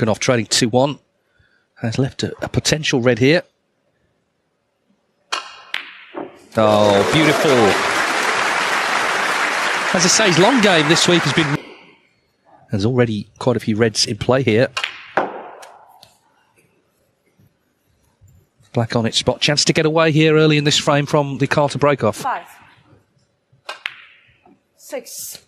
Khanov trading 2-1. Has left a potential red here. Oh, beautiful. As I say, his long game this week has been... There's already quite a few reds in play here. Black on its spot. Chance to get away here early in this frame from the Carter breakoff. 5, 6.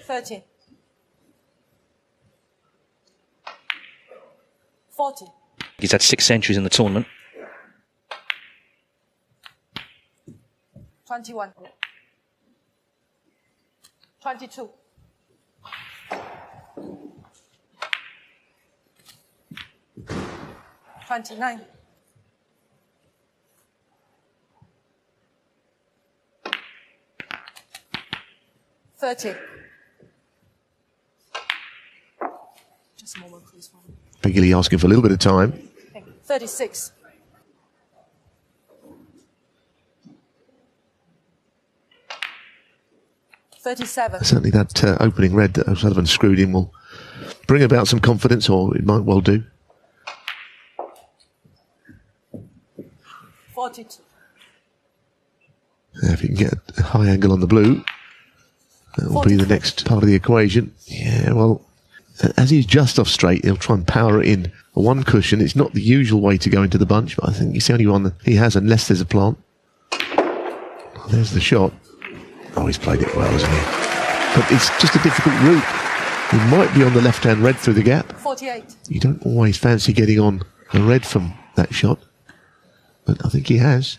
$30. 40. He's had 6 centuries in the tournament. 21. 22. 29. 30. Just a moment, please. Peggy asking for a little bit of time. 36. 37. Certainly that opening red that O'Sullivan screwed in will bring about some confidence, or it might well do. 42. If you can get a high angle on the blue, that will be the next part of the equation. Yeah, well, as he's just off straight, he'll try and power it in. One cushion, it's not the usual way to go into the bunch, but I think it's the only one that he has, unless there's a plant. There's the shot. Oh, he's played it well, hasn't he? But it's just a difficult route. He might be on the left-hand red through the gap. 48. You don't always fancy getting on a red from that shot, but I think he has.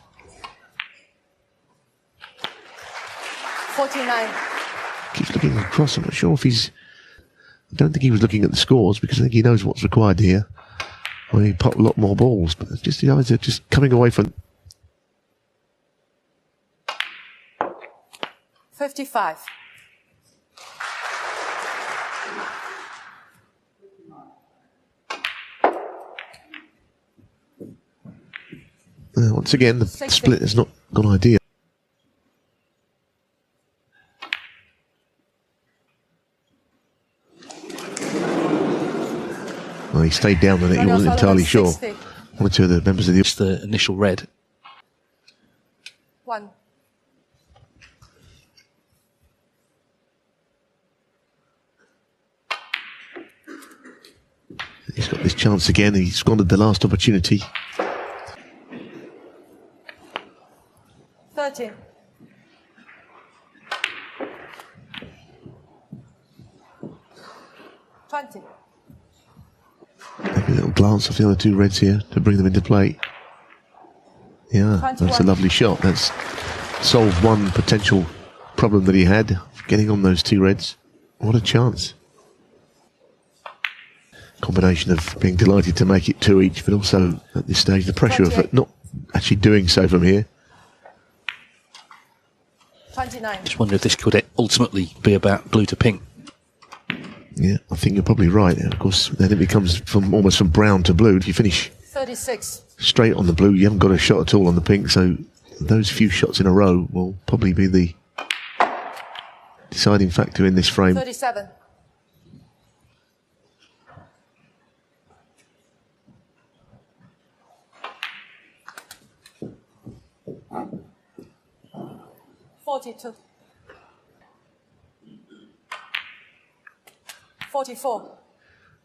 49. Keeps looking across. I'm not sure if he's... I don't think he was looking at the scores, because I think he knows what's required here. Well, he popped a lot more balls, but just the eyes are just coming away from... 55. Once again, the 60. split has not gone ideal. Well, he stayed down on it. He wasn't entirely sure. 60. One or two of the members of the... It's the initial red. 1. He's got this chance again. He squandered the last opportunity. 13. 20. Maybe a little glance off the other two reds here to bring them into play. Yeah, 21. That's a lovely shot. That's solved one potential problem that he had, getting on those two reds. What a chance. Combination of being delighted to make it 2 each, but also at this stage the pressure 28. of not actually doing so from here. 29. Just wonder if this could ultimately be about blue to pink. Yeah, I think you're probably right. Of course, then it becomes almost from brown to blue. If you finish 36. straight on the blue, you haven't got a shot at all on the pink, so those few shots in a row will probably be the deciding factor in this frame. 37. 42. 44.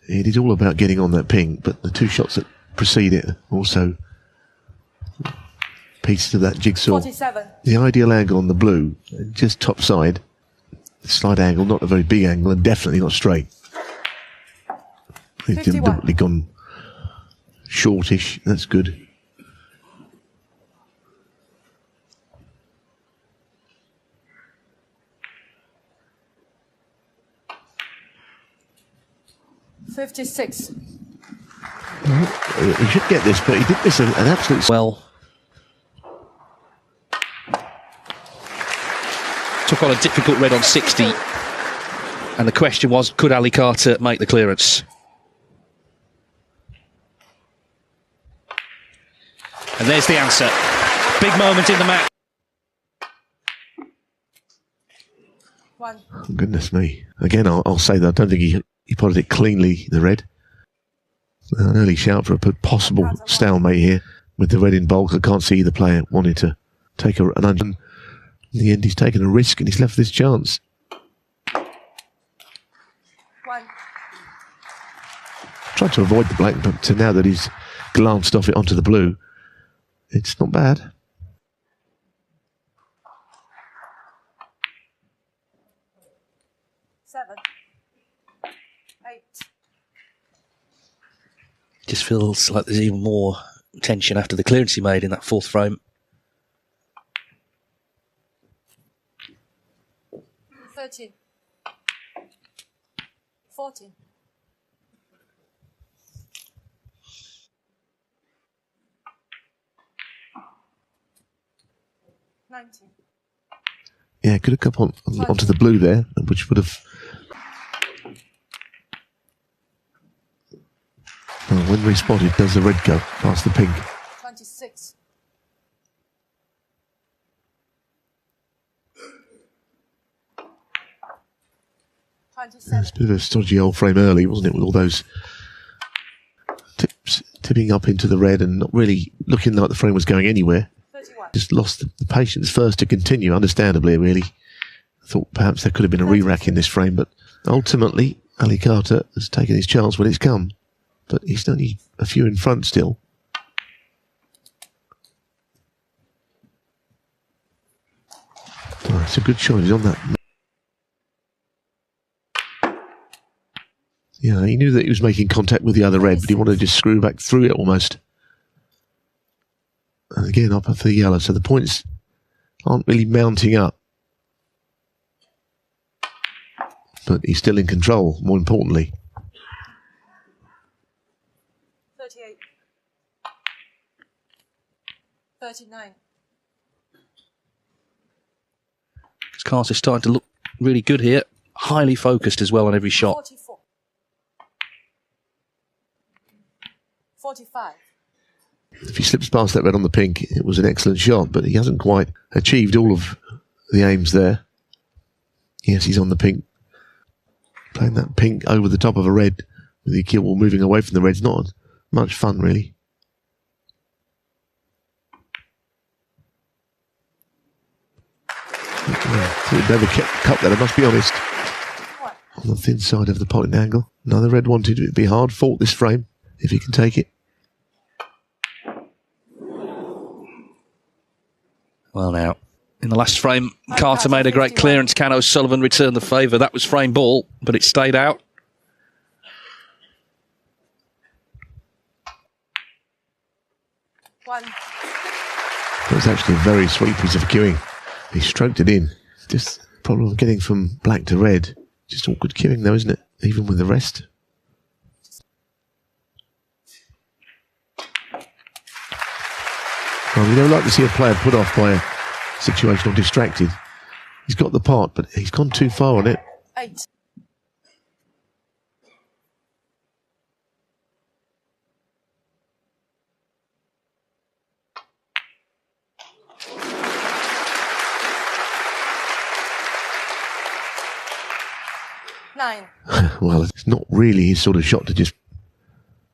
It is all about getting on that pink, but the two shots that precede it also pieces of that jigsaw. 47. The ideal angle on the blue, just top side, slight angle, not a very big angle, and definitely not straight. It's 51. deliberately gone shortish. That's good. $56. He should get this, but he did miss an absolute... Well, took on a difficult red on 60, and the question was, could Ali Carter make the clearance? And there's the answer. Big moment in the match. 1. Goodness me. Again, I'll say that I don't think he potted it cleanly, the red. An early shout for a possible stalemate here with the red in bulk. I can't see either player wanting to take an in the end, he's taken a risk and he's left this chance. 1. Tried to avoid the black, but now that he's glanced off it onto the blue, it's not bad. Seven. 8. Just feels like there's even more tension after the clearance he made in that fourth frame. 13. 14. 19. Yeah, could have come onto the blue there, which would have... Well, when respotted, does the red go past the pink? 26. 27. It's a bit of a stodgy old frame early, wasn't it, with all those tips tipping up into the red and not really looking like the frame was going anywhere. 31. Just lost the patience first to continue, understandably, really. I thought perhaps there could have been a re-rack in this frame, but ultimately, Ali Carter has taken his chance when it's come. But he's only a few in front still. Oh, it's a good shot, he's on that. Yeah, he knew that he was making contact with the other red, but he wanted to just screw back through it almost. And again, up for the yellow, so the points aren't really mounting up. But he's still in control, more importantly. 38. 39. Carter's starting to look really good here. Highly focused as well on every shot. 44. 45. If he slips past that red on the pink, it was an excellent shot, but he hasn't quite achieved all of the aims there. Yes, he's on the pink. Playing that pink over the top of a red with the kill ball moving away from the red's not much fun, really. Never kept cut that, I must be honest. What? On the thin side of the potting angle. Another red wanted it to be hard fought this frame, if he can take it. Well, now, in the last frame, Carter made a great clearance. Can O'Sullivan returned the favour. That was frame ball, but it stayed out. One. It was actually a very sweet piece of queuing. He stroked it in. Just problem of getting from black to red. Just awkward queuing though, isn't it? Even with the rest. Well, we don't like to see a player put off by a situation or distracted. He's got the part, but he's gone too far on it. 8. Nine. Well, it's not really his sort of shot to just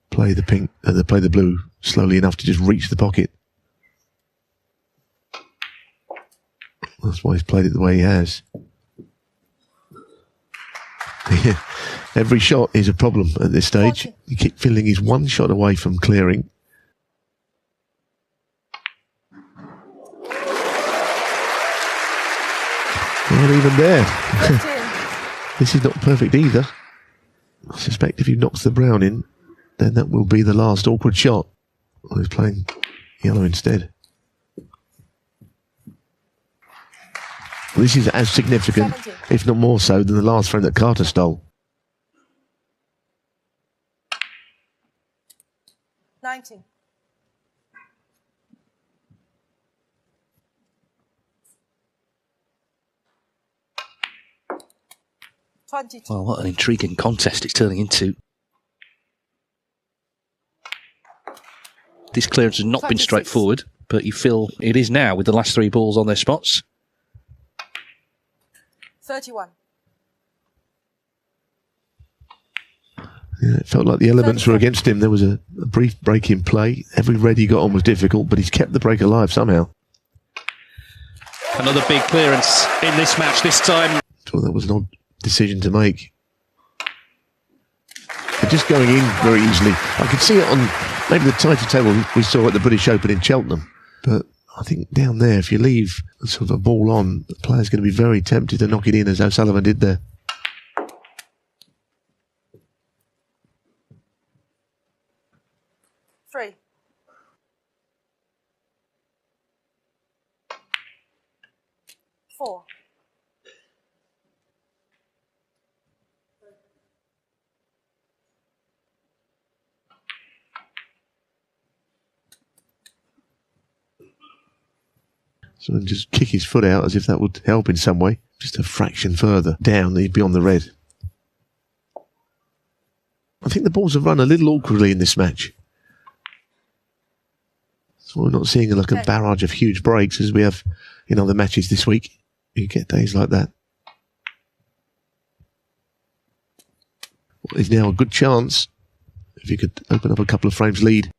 play the pink, play the blue slowly enough to just reach the pocket. That's why he's played it the way he has. Yeah. Every shot is a problem at this stage. You keep feeling he's one shot away from clearing. Not even there. 15. This is not perfect either. I suspect if he knocks the brown in, then that will be the last awkward shot. Well, he's playing yellow instead. Well, this is as significant, 17. if not more so, than the last frame that Carter stole. 19. 22. Well, what an intriguing contest it's turning into. This clearance has not been 26. straightforward, but you feel it is now with the last three balls on their spots. 31. Yeah, it felt like the elements were against him. There was a brief break in play. Every red he got on was difficult, but he's kept the break alive somehow. Another big clearance in this match this time. So that was an odd decision to make. They're just going in very easily. I could see it on maybe the tighter table we saw at the British Open in Cheltenham. But I think down there, if you leave sort of a ball on, the player's going to be very tempted to knock it in, as O'Sullivan did there. Three. Four. So just kick his foot out as if that would help in some way. Just a fraction further down, he'd be on the red. I think the balls have run a little awkwardly in this match. So we're not seeing like a barrage of huge breaks as we have in other matches this week. You get days like that. Well, there's now a good chance if you could open up a couple of frames lead.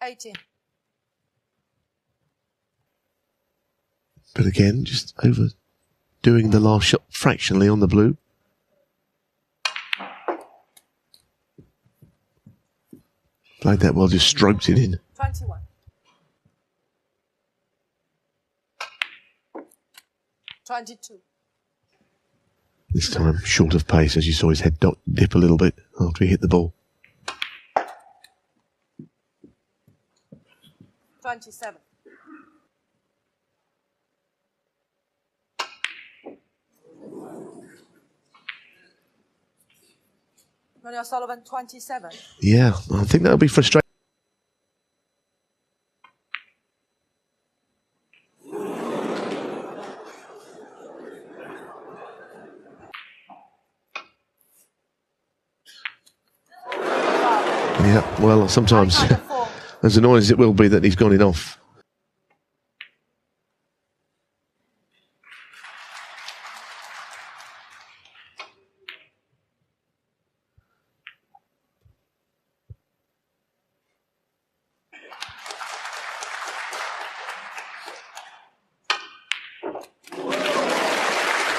18. But again, just overdoing the last shot fractionally on the blue. Played that well, just stroked it in. 21. This time, short of pace, as you saw his head dip a little bit after he hit the ball. 27. Ronnie O'Sullivan, 27. Yeah, I think that'll be frustrating. Yeah, well, sometimes, as annoying as it will be that he's gone in off.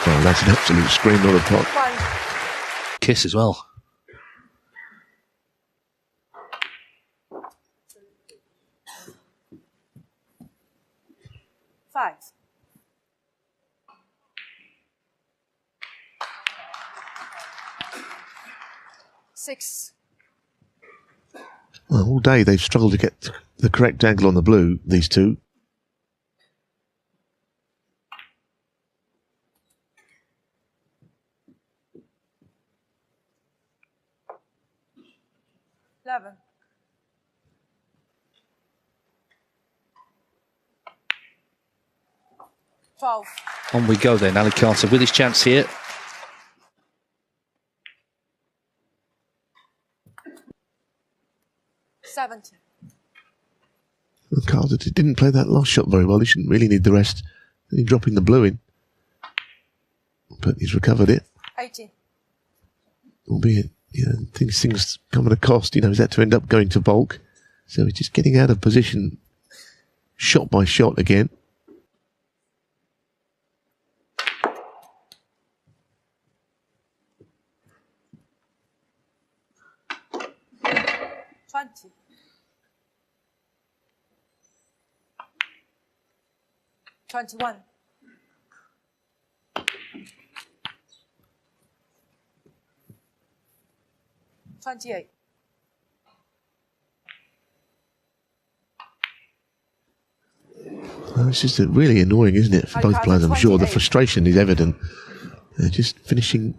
Oh, that's an absolute scream on the pot. Kiss as well. Five. Six. Well, all day they've struggled to get the correct angle on the blue, these two. Eleven. On we go then, Ali Carter with his chance here. Carter didn't play that last shot very well. He shouldn't really need the rest. Only dropping the blue in. But he's recovered it. 18. Albeit, things come at a cost. Is that to end up going to bulk? So he's just getting out of position shot by shot again. Twenty-one. 28. Well, it's just really annoying, isn't it, for both players? I'm sure the frustration is evident. They're just finishing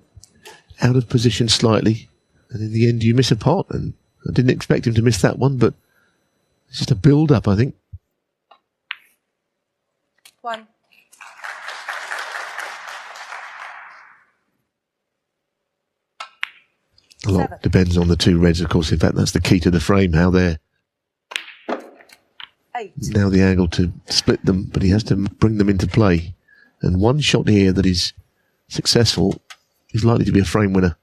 out of position slightly, and in the end you miss a pot, and I didn't expect him to miss that one, but it's just a build-up, I think. 1. A lot depends on the two reds, of course. In fact, that's the key to the frame, how they're 8. now the angle to split them, but he has to bring them into play. And one shot here that is successful is likely to be a frame winner.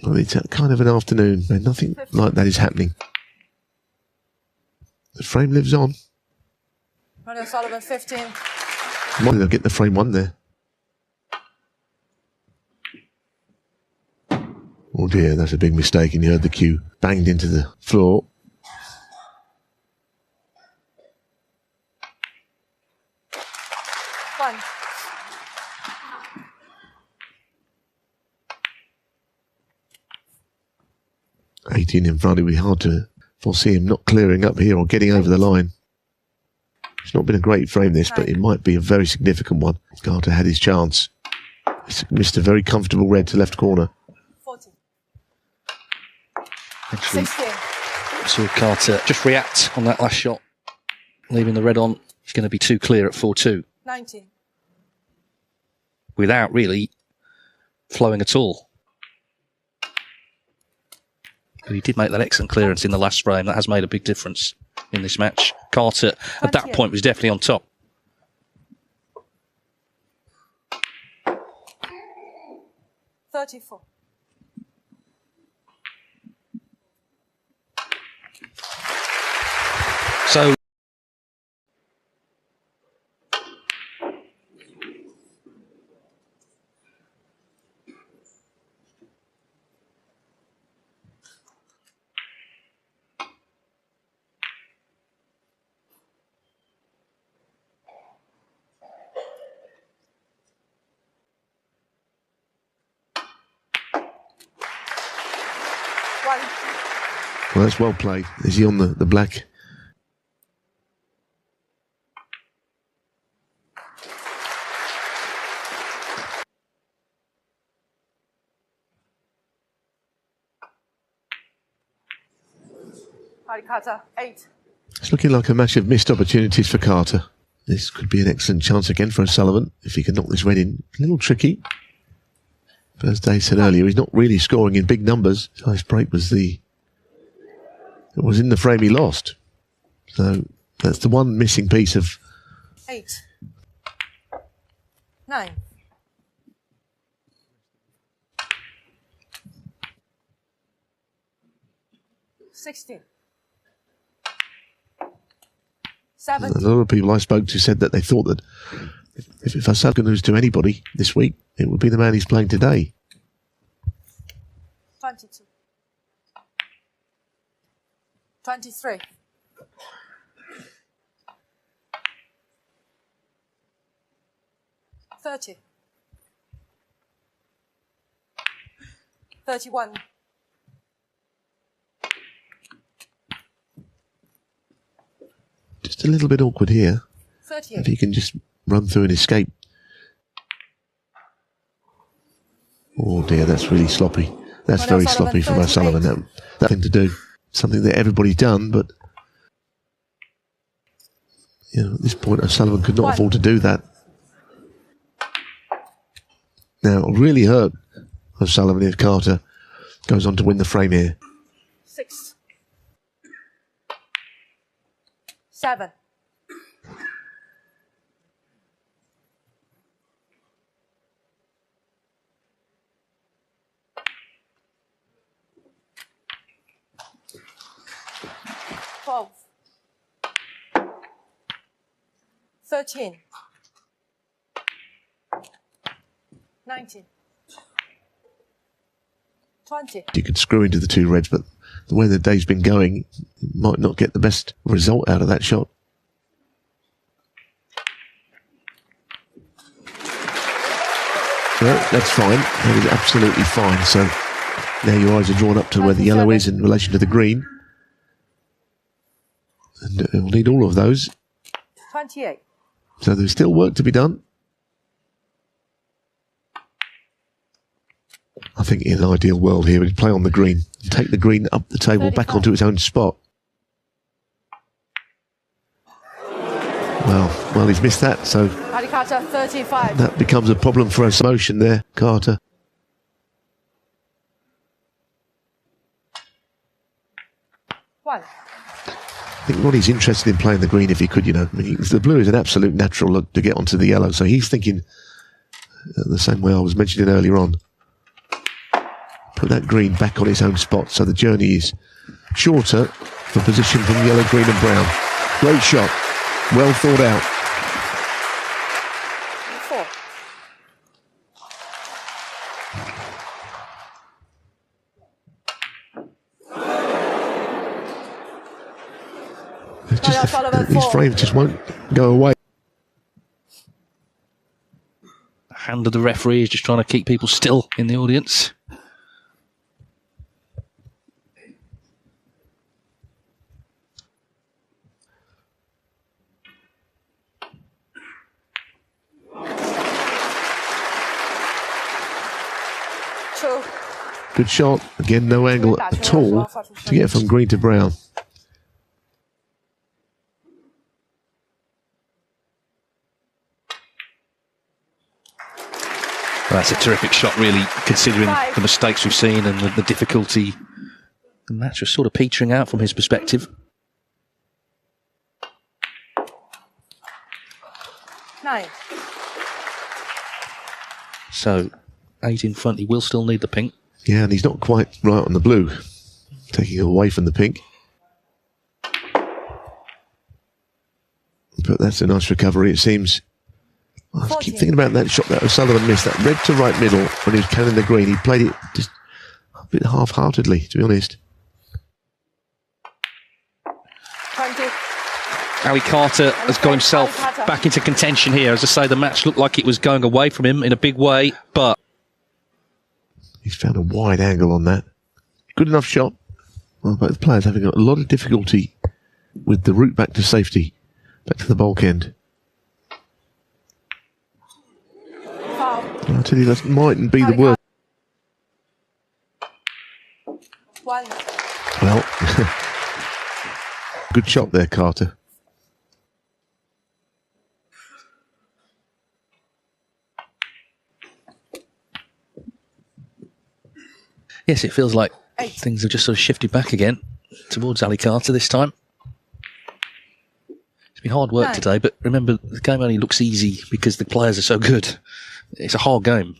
Well, it's kind of an afternoon where nothing like that is happening. The frame lives on. Ronnie O'Sullivan, 15. Might they'll get the frame one there. Oh dear, that's a big mistake, and you heard the cue banged into the floor. One. $18 in front, it would be hard to foresee him not clearing up here or getting over the line. It's not been a great frame this, but it might be a very significant one. Carter had his chance. He's missed a very comfortable red to left corner. 40. Actually, 16. saw Carter just react on that last shot, leaving the red on. He's going to be too clear at 4-2 19. without really flowing at all. But he did make that excellent clearance in the last frame. That has made a big difference in this match. Carter, at that point, was definitely on top. $34. So, Well, that's well played. Is he on the black? Harry Carter, 8. It's looking like a match of missed opportunities for Carter. This could be an excellent chance again for O'Sullivan if he can knock this red in. A little tricky. But as Dave said earlier, he's not really scoring in big numbers. His highest break was in the frame he lost. So that's the one missing piece of... 8. 9. 16. 7. A lot of people I spoke to said that they thought that if O'Sullivan lose to anybody this week, it would be the man he's playing today. 22. 23. 30. 31. 'Just a little bit awkward here. 38. If he can just run through and escape. Oh dear, that's really sloppy. That's Well, very O'Sullivan, sloppy from O'Sullivan. 38. That thing to do. Something that everybody's done, but at this point O'Sullivan could not afford to do that. Now, it'll really hurt O'Sullivan if Carter goes on to win the frame here. 6. 7. 12. 13. 19. 20. You could screw into the two reds, but the way the day's been going, you might not get the best result out of that shot. Well, that's fine. That is absolutely fine. So now your eyes are drawn up to where the yellow is in relation to the green. And we'll need all of those. 28. So there's still work to be done. I think in an ideal world here, he'd play on the green, take the green up the table, 35. back onto its own spot. Well, he's missed that, so Harry Carter, 35. that becomes a problem for us. Motion there, Carter. One. I think Ronnie's interested in playing the green if he could, you know. I mean, the blue is an absolute natural look to get onto the yellow, so he's thinking the same way I was mentioning earlier on. Put that green back on its own spot, so the journey is shorter for position from yellow, green and brown. Great shot. Well thought out. 4. It's just Sullivan, these 4. frames just won't go away. Hand of the referee is just trying to keep people still in the audience. Good shot. Again, no angle at all to get from green to brown. That's a terrific shot, really, considering the mistakes we've seen and the difficulty. The match was sort of petering out from his perspective. 9. So, 8 in front. He will still need the pink. Yeah, and he's not quite right on the blue. Taking it away from the pink. But that's a nice recovery, it seems. I keep thinking about that shot that O'Sullivan missed, that red to right middle when he was canning the green. He played it just a bit half-heartedly, to be honest. 20. Ali Carter has got himself back into contention here. As I say, the match looked like it was going away from him in a big way, but he's found a wide angle on that. Good enough shot. Well, both players having a lot of difficulty with the route back to safety, back to the bulk end. I tell you, that mightn't be the worst. 1. Well, good shot there, Carter. yes, it feels like things have just sort of shifted back again towards Ali Carter this time. It's been hard work today, but remember, the game only looks easy because the players are so good. It's a hard game.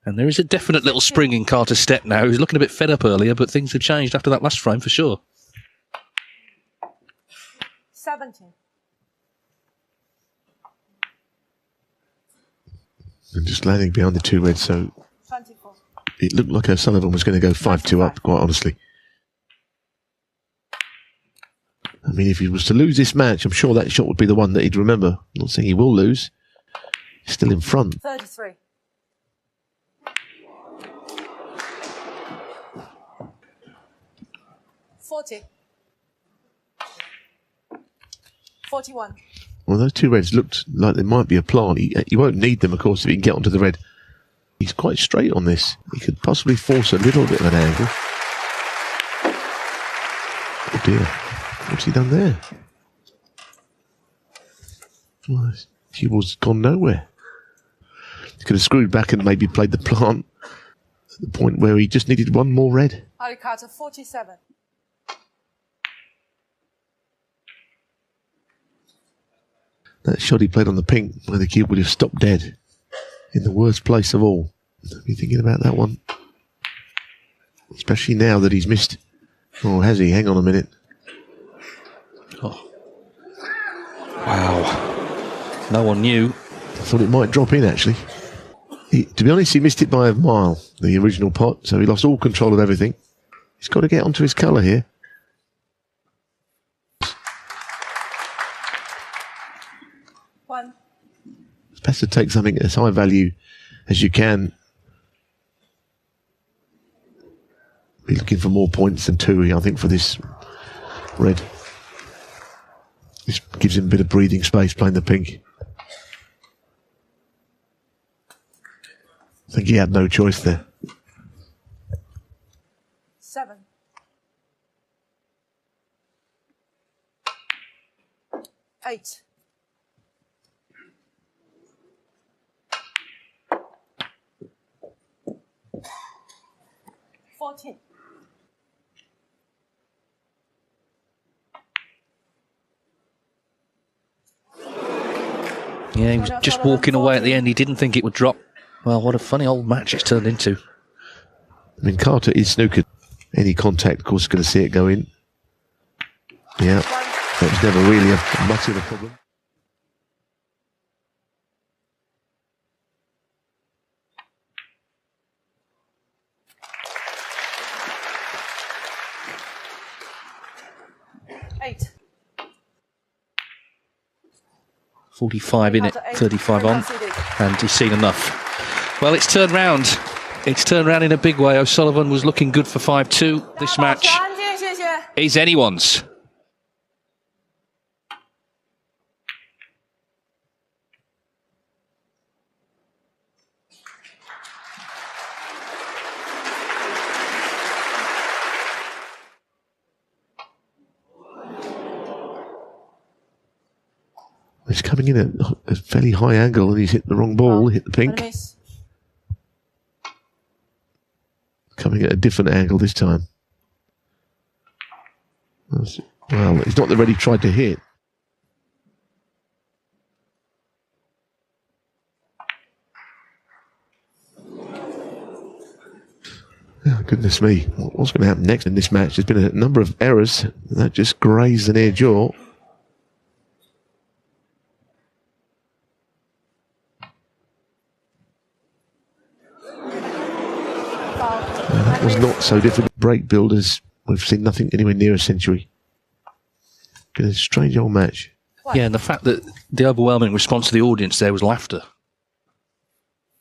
And there is a definite little spring in Carter's step now. He was looking a bit fed up earlier, but things have changed after that last frame for sure. 17. And just landing behind the 2 reds, so 24. it looked like O'Sullivan was going to go 5-2 up, quite honestly. I mean, if he was to lose this match, I'm sure that shot would be the one that he'd remember. I'm not saying he will lose. He's still in front. 33. 40. 41. Well, those 2 reds looked like they might be a plant. He won't need them, of course, if he can get onto the red. He's quite straight on this. He could possibly force a little bit of an angle. Oh dear. What's he done there? Well, his cue ball's gone nowhere. He could have screwed back and maybe played the plant at the point where he just needed one more red. Ali Carter, 47. That shot he played on the pink, where the cube would have stopped dead in the worst place of all. Don't be thinking about that one. Especially now that he's missed. Oh, has he? Hang on a minute. Oh. Wow. No one knew. I thought it might drop in, actually. To be honest, he missed it by a mile, the original pot, so he lost all control of everything. He's got to get onto his colour here. It's best to take something as high value as you can. Be looking for more points than 2, I think, for this red. This gives him a bit of breathing space playing the pink. I think he had no choice there. 7. 8. 14. Yeah, he was just walking away at the end. He didn't think it would drop. Well, what a funny old match it's turned into. I mean, Carter is snookered. Any contact, of course, is going to see it go in. Yeah, that was never really much of a problem. Eight. 45 in it, 35 on, and he's seen enough. Well, it's turned round. It's turned round in a big way. O'Sullivan was looking good for 5-2. This match is anyone's. He's coming in at a fairly high angle and he's hit the wrong ball, hit the pink. Coming at a different angle this time. Well, it's not the red he tried to hit. Oh, goodness me. What's going to happen next in this match? There's been a number of errors that just grazed the near jaw. That was not so difficult. Break builders, we've seen nothing anywhere near a century. Been a strange old match. Yeah, and the fact that the overwhelming response to the audience there was laughter.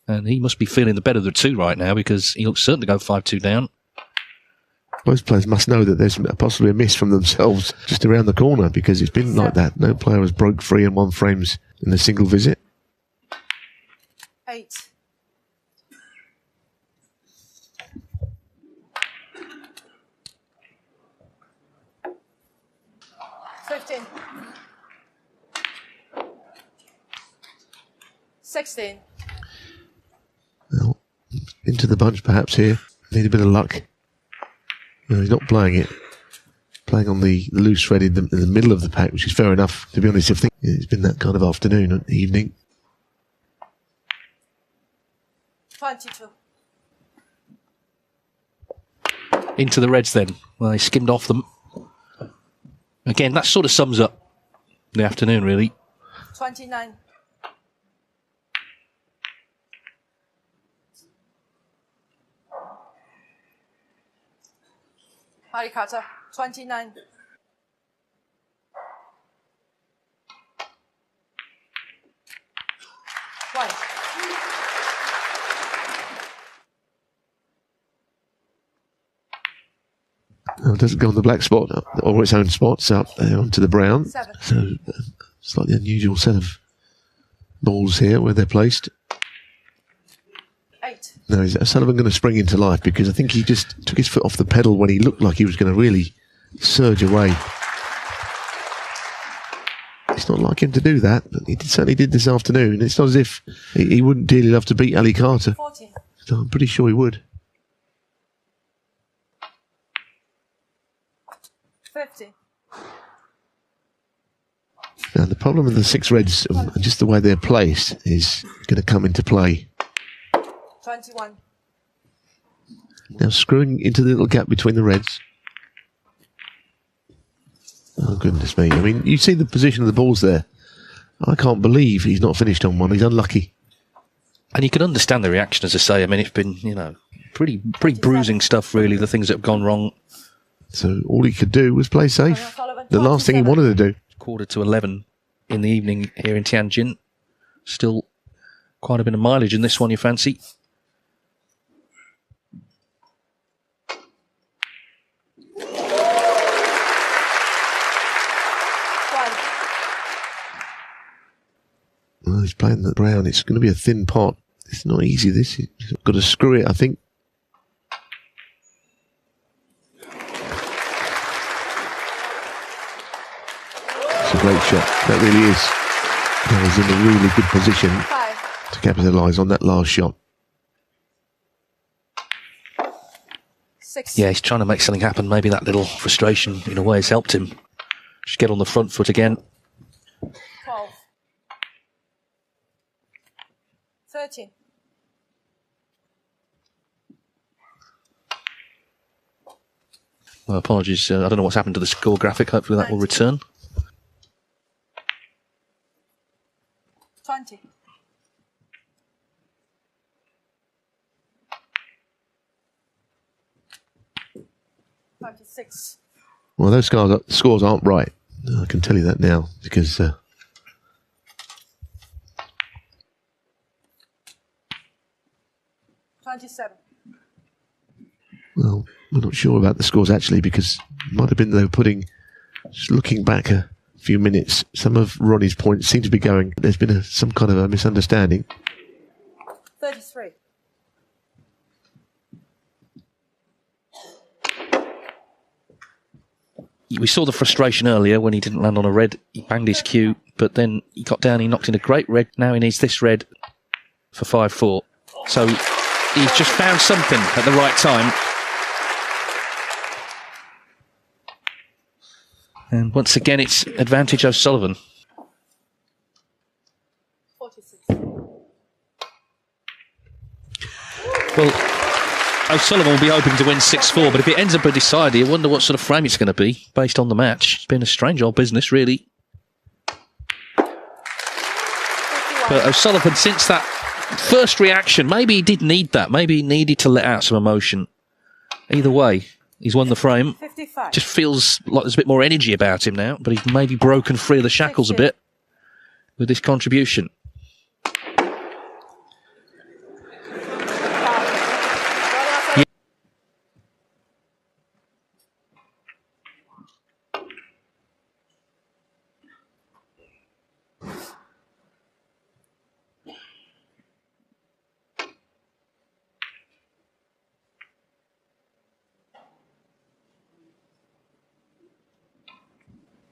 And he must be feeling the better of the two right now because he looks certain to go 5-2 down. Most players must know that there's possibly a miss from themselves just around the corner because it's been like that. No player has broke free in one frames in a single visit. 8. $15. 16. Well, into the bunch perhaps here. Need a bit of luck. No, he's not playing it. Playing on the loose thread in the middle of the pack, which is fair enough. To be honest, I think it's been that kind of afternoon and evening. 22. Into the reds then. Well, he skimmed off them. Again, that sort of sums up the afternoon, really. 29. Harry Carter, 29. One. Oh, it doesn't go on the black spot or its own spots up onto the brown. 7. So slightly unusual set of balls here where they're placed. 8. Now, is Sullivan going to spring into life? Because I think he just took his foot off the pedal when he looked like he was going to really surge away. It's not like him to do that, but he certainly did this afternoon. It's not as if he wouldn't dearly love to beat Ali Carter. 14. So I'm pretty sure he would. 50. Now, the problem with the 6 reds, and just the way they're placed, is going to come into play. 21. Now, screwing into the little gap between the reds. Oh, goodness me. I mean, you see the position of the balls there. I can't believe he's not finished on one. He's unlucky. And you can understand the reaction, as I say. I mean, it's been, pretty bruising stuff, really, the things that have gone wrong. So all he could do was play safe. The last thing he wanted to do. 10:45 in the evening here in Tianjin. Still quite a bit of mileage in this one, you fancy? Well, he's playing the brown. It's going to be a thin pot. It's not easy, this. He's got to screw it, I think. It's a great shot. That really is. He's in a really good position 5. to capitalise on that last shot. 6. Yeah, he's trying to make something happen. Maybe that little frustration, in a way, has helped him. Just get on the front foot again. 12. 13. Well, apologies. I don't know what's happened to the score graphic. Hopefully that will return. 20. 26. Well, those scores aren't right. I can tell you that now because 27. well, we're not sure about the scores actually because it might have been they were putting. Just looking back a few minutes, some of Ronnie's points seem to be going. There's been some kind of a misunderstanding. 33. We saw the frustration earlier when he didn't land on a red. He banged his cue, but then he got down, he knocked in a great red. Now he needs this red for 5-4. So he's just found something at the right time. And once again, it's advantage O'Sullivan. 46. Well, O'Sullivan will be hoping to win 6-4, but if it ends up a decider, you wonder what sort of frame it's going to be based on the match. It's been a strange old business, really. 51. But O'Sullivan, since that first reaction, maybe he did need that. Maybe he needed to let out some emotion. Either way, he's won the frame. 55. Just feels like there's a bit more energy about him now, but he's maybe broken free of the shackles a bit with this contribution.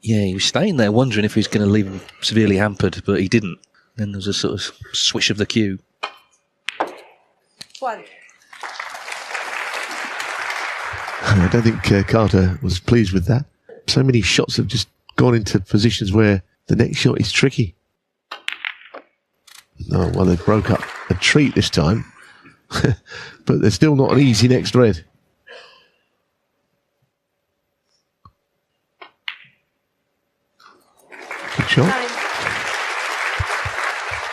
Yeah, he was staying there wondering if he was going to leave him severely hampered, but he didn't. Then there was a sort of swish of the cue. 1. I don't think Carter was pleased with that. So many shots have just gone into positions where the next shot is tricky. Oh, well, they broke up a treat this time. But they're still not an easy next red. Good shot. 9.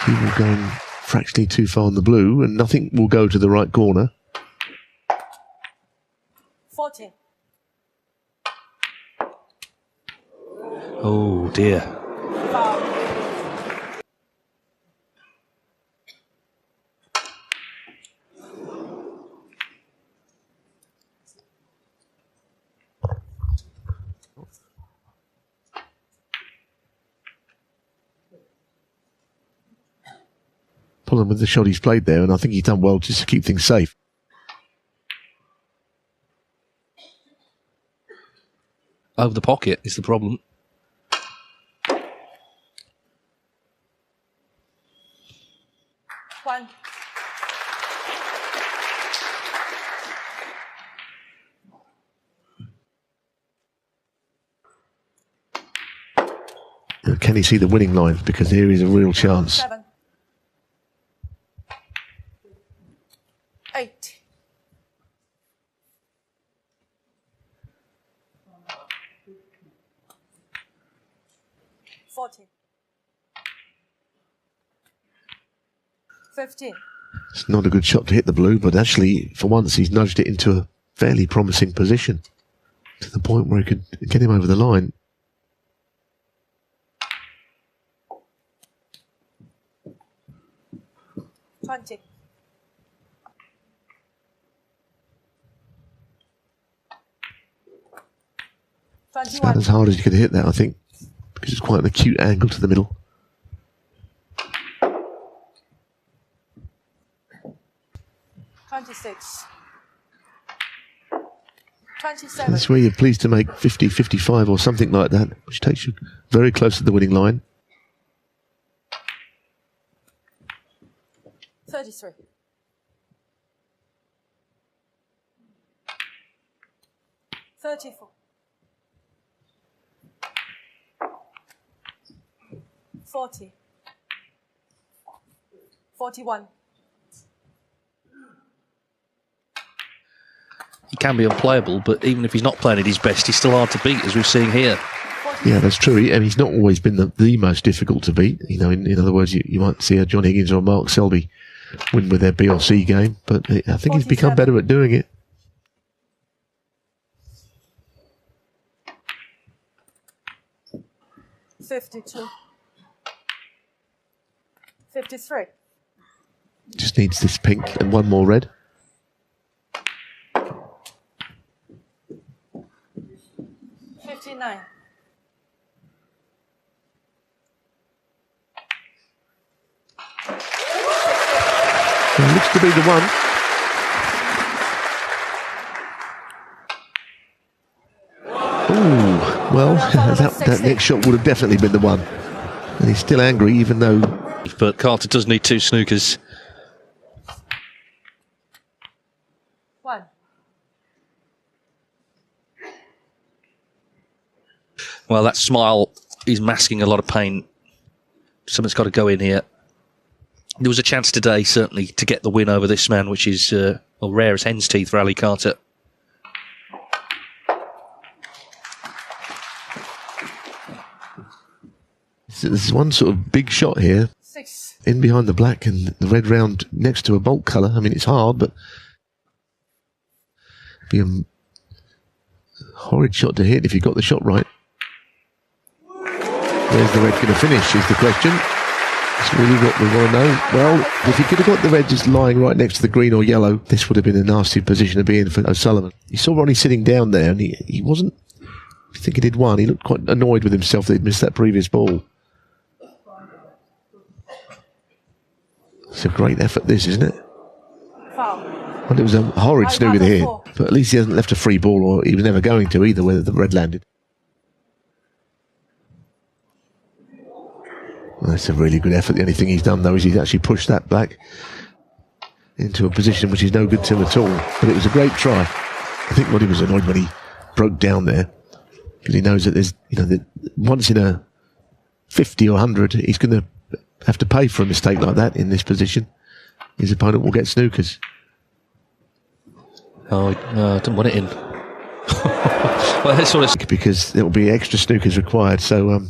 He will go fractionally too far on the blue, and nothing will go to the right corner. 14. Oh, dear. 5. Problem with the shot he's played there, and I think he's done well just to keep things safe. Over the pocket is the problem. One. Can he see the winning line? Because here is a real chance. 7. 8. 14. 15. It's not a good shot to hit the blue, but actually, for once, he's nudged it into a fairly promising position to the point where he could get him over the line. 20. 21. About as hard as you could hit that, I think, because it's quite an acute angle to the middle. 26. 27. That's where you're pleased to make 50, 55 or something like that, which takes you very close to the winning line. 33. 34. 40. 41. He can be unplayable, but even if he's not playing at his best, he's still hard to beat, as we're seeing here. Yeah, that's true. And he's not always been the most difficult to beat. You know, in other words, you might see a John Higgins or a Mark Selby win with their B or C game, but I think he's become better at doing it. 52. 53. Just needs this pink and one more red. $59. It looks to be the one. Ooh, well, that next shot would have definitely been the one. And he's still angry, even though... But Carter does need 2 snookers. 1. Well, that smile is masking a lot of pain. Something's got to go in here. There was a chance today, certainly, to get the win over this man, which is rare as hen's teeth for Ali Carter. So there's one sort of big shot here. 6. In behind the black and the red round next to a bolt colour. I mean, it's hard, but... be a horrid shot to hit if you got the shot right. Where's the red going to finish is the question. That's really what we want to know. Well, if he could have got the red just lying right next to the green or yellow, this would have been a nasty position to be in for O'Sullivan. You saw Ronnie sitting down there, and he wasn't thinking he'd won. He looked quite annoyed with himself that he'd missed that previous ball. It's a great effort, this, isn't it? Foul. And it was a horrid snooker to hit, but at least he hasn't left a free ball, or he was never going to either, whether the red landed. Well, that's a really good effort. The only thing he's done, though, is he's actually pushed that black into a position which is no good to him at all. But it was a great try. I think Roddy was annoyed when he broke down there, because he knows that there's, you know, that once in a 50 or 100, he's going to have to pay for a mistake like that in this position. His opponent will get snookers. Oh, no, I didn't want it in. Well, that's sort of... Because there will be extra snookers required, so...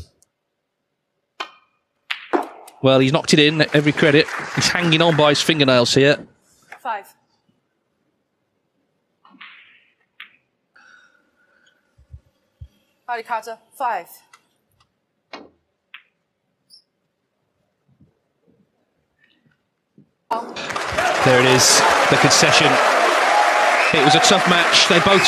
Well, he's knocked it in, every credit. He's hanging on by his fingernails here. 5. Ali Carter, 5. There it is, the concession. It was a tough match. They both